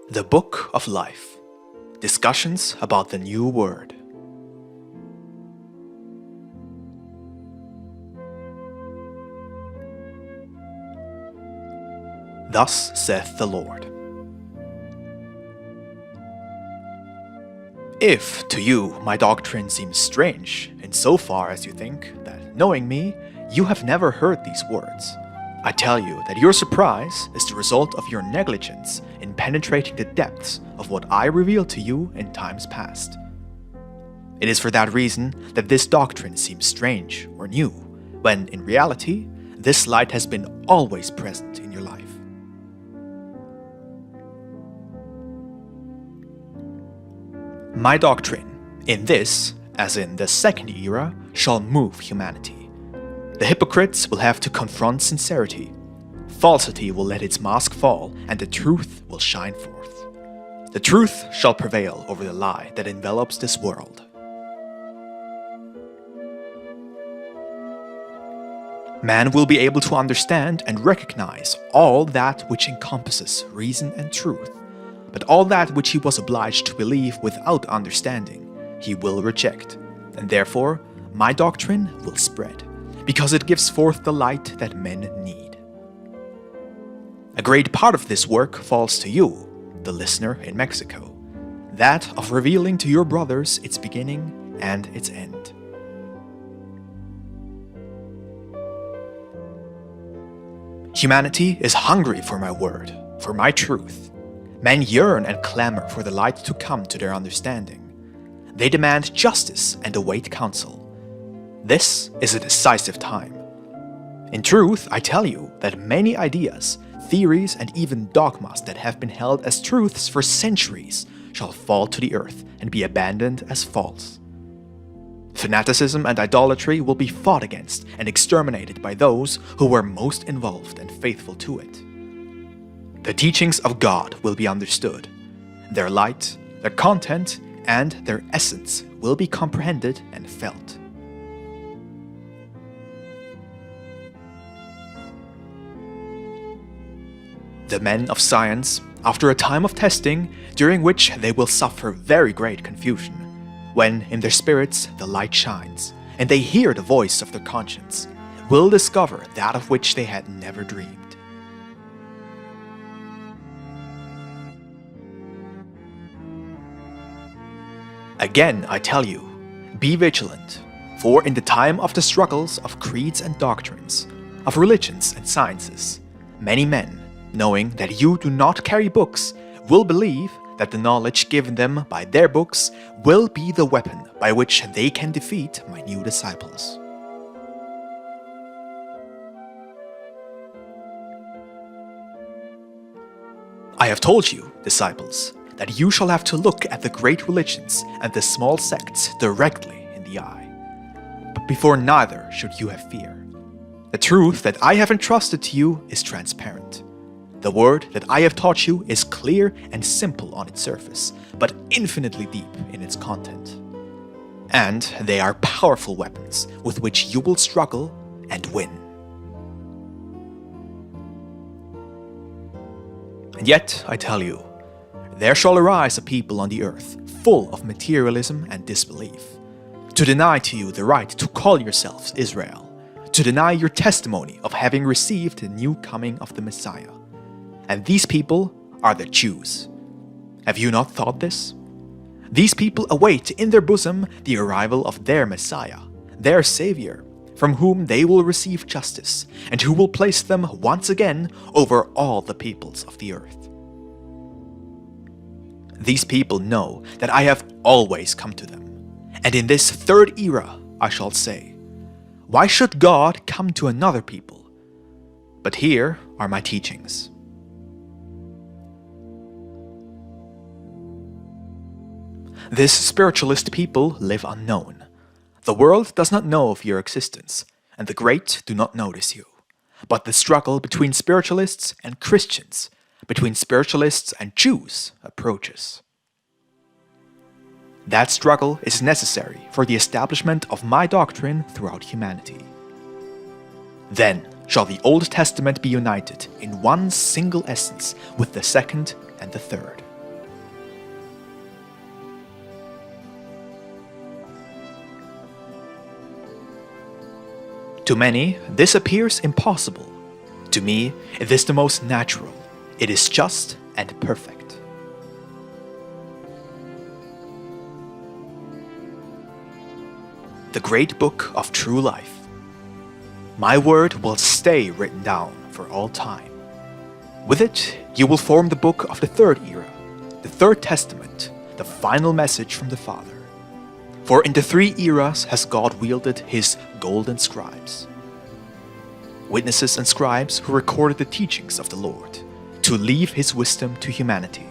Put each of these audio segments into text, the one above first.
The Book of Life. Discussions about the new word. Thus saith the Lord. If to you my doctrine seems strange, in so far as you think that, knowing me, you have never heard these words, I tell you that your surprise is the result of your negligence in penetrating the depths of what I revealed to you in times past. It is for that reason that this doctrine seems strange or new, when in reality, this light has been always present in your life. My doctrine, in this, as in the second era, shall move humanity. The hypocrites will have to confront sincerity. Falsity will let its mask fall, and the truth will shine forth. The truth shall prevail over the lie that envelops this world. Man will be able to understand and recognize all that which encompasses reason and truth, but all that which he was obliged to believe without understanding, he will reject, and therefore my doctrine will spread, because it gives forth the light that men need. A great part of this work falls to you, the listener in Mexico, that of revealing to your brothers its beginning and its end. Humanity is hungry for my word, for my truth. Men yearn and clamor for the light to come to their understanding. They demand justice and await counsel. This is a decisive time. In truth, I tell you that many ideas, theories, and even dogmas that have been held as truths for centuries shall fall to the earth and be abandoned as false. Fanaticism and idolatry will be fought against and exterminated by those who were most involved and faithful to it. The teachings of God will be understood. Their light, their content, and their essence will be comprehended and felt. The men of science, after a time of testing, during which they will suffer very great confusion, when in their spirits the light shines, and they hear the voice of their conscience, will discover that of which they had never dreamed. Again, I tell you, be vigilant, for in the time of the struggles of creeds and doctrines, of religions and sciences, many men, knowing that you do not carry books, will believe that the knowledge given them by their books will be the weapon by which they can defeat my new disciples. I have told you, disciples, that you shall have to look at the great religions and the small sects directly in the eye. But before neither should you have fear. The truth that I have entrusted to you is transparent. The word that I have taught you is clear and simple on its surface, but infinitely deep in its content. And they are powerful weapons with which you will struggle and win. And yet, I tell you, there shall arise a people on the earth full of materialism and disbelief, to deny to you the right to call yourselves Israel, to deny your testimony of having received the new coming of the Messiah. And these people are the Jews. Have you not thought this? These people await in their bosom the arrival of their Messiah, their Savior, from whom they will receive justice, and who will place them once again over all the peoples of the earth. These people know that I have always come to them, and in this third era I shall say, why should God come to another people? But here are my teachings. This spiritualist people live unknown. The world does not know of your existence, and the great do not notice you. But the struggle between spiritualists and Christians, between spiritualists and Jews, approaches. That struggle is necessary for the establishment of my doctrine throughout humanity. Then shall the Old Testament be united in one single essence with the second and the third. To many, this appears impossible. To me, it is the most natural. It is just and perfect. The great book of true life. My word will stay written down for all time. With it, you will form the book of the third era, the Third Testament, the final message from the Father. For in the three eras has God wielded his golden scribes, witnesses and scribes who recorded the teachings of the Lord, to leave his wisdom to humanity.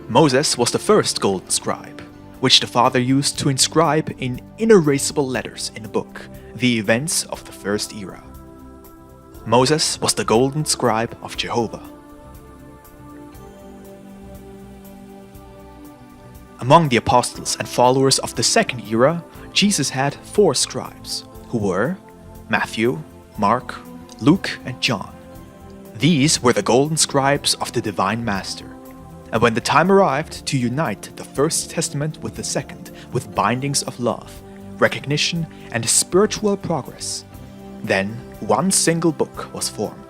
Moses was the first golden scribe, which the Father used to inscribe in inerasable letters in a book the events of the first era. Moses was the golden scribe of Jehovah. Among the apostles and followers of the second era, Jesus had 4 scribes, who were Matthew, Mark, Luke, and John. These were the golden scribes of the Divine Master. And when the time arrived to unite the First Testament with the Second with bindings of love, recognition, and spiritual progress, then one single book was formed.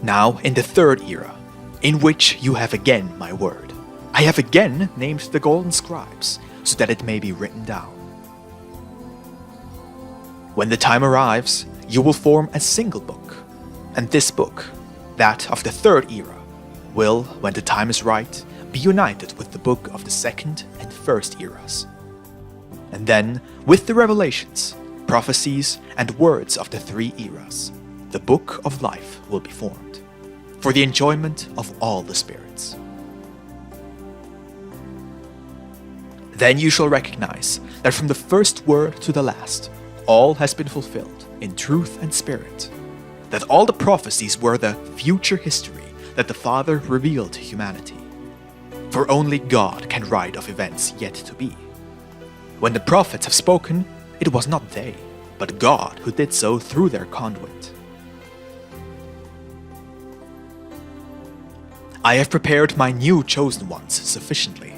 Now in the third era, in which you have again my word, I have again named the golden scribes, so that it may be written down. When the time arrives, you will form a single book, and this book, that of the third era, will, when the time is right, be united with the book of the second and first eras. And then, with the revelations, prophecies, and words of the 3 eras, the book of life will be formed, for the enjoyment of all the spirits. Then you shall recognize that from the first word to the last, all has been fulfilled in truth and spirit, that all the prophecies were the future history that the Father revealed to humanity. For only God can write of events yet to be. When the prophets have spoken, it was not they, but God who did so through their conduit. I have prepared my new chosen ones sufficiently,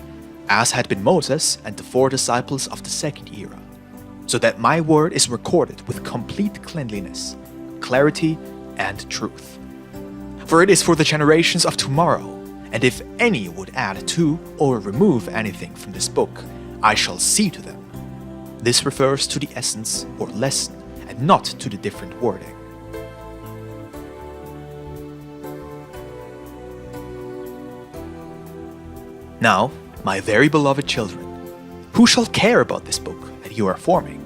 as had been Moses and the 4 disciples of the second era, so that my word is recorded with complete cleanliness, clarity, and truth. For it is for the generations of tomorrow, and if any would add to or remove anything from this book, I shall see to them. This refers to the essence or lesson, and not to the different wording. Now, my very beloved children, who shall care about this book that you are forming?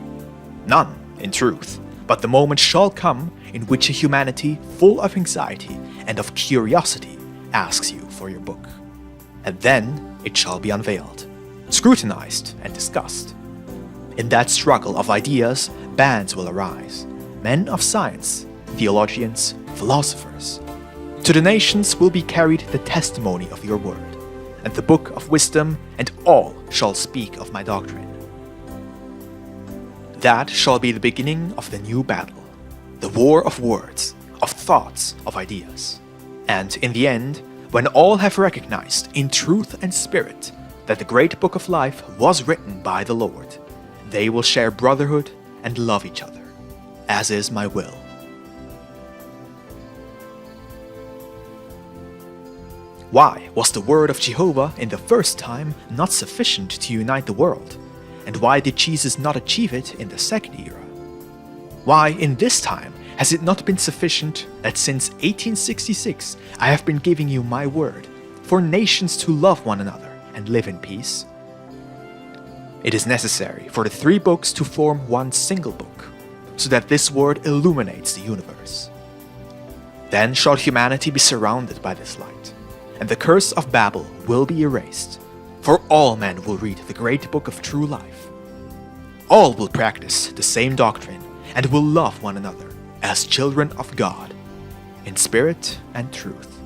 None, in truth, but the moment shall come in which a humanity full of anxiety and of curiosity asks you for your book. And then it shall be unveiled, scrutinized and discussed. In that struggle of ideas, bands will arise, men of science, theologians, philosophers. To the nations will be carried the testimony of your word, and the book of wisdom, and all shall speak of my doctrine. That shall be the beginning of the new battle, the war of words, of thoughts, of ideas. And in the end, when all have recognized in truth and spirit that the great book of life was written by the Lord, they will share brotherhood and love each other, as is my will. Why was the word of Jehovah in the first time not sufficient to unite the world? And why did Jesus not achieve it in the second era? Why, in this time, has it not been sufficient that since 1866 I have been giving you my word for nations to love one another and live in peace? It is necessary for the 3 books to form one single book, so that this word illuminates the universe. Then shall humanity be surrounded by this light, and the curse of Babel will be erased, for all men will read the great book of true life. All will practice the same doctrine and will love one another as children of God, in spirit and truth.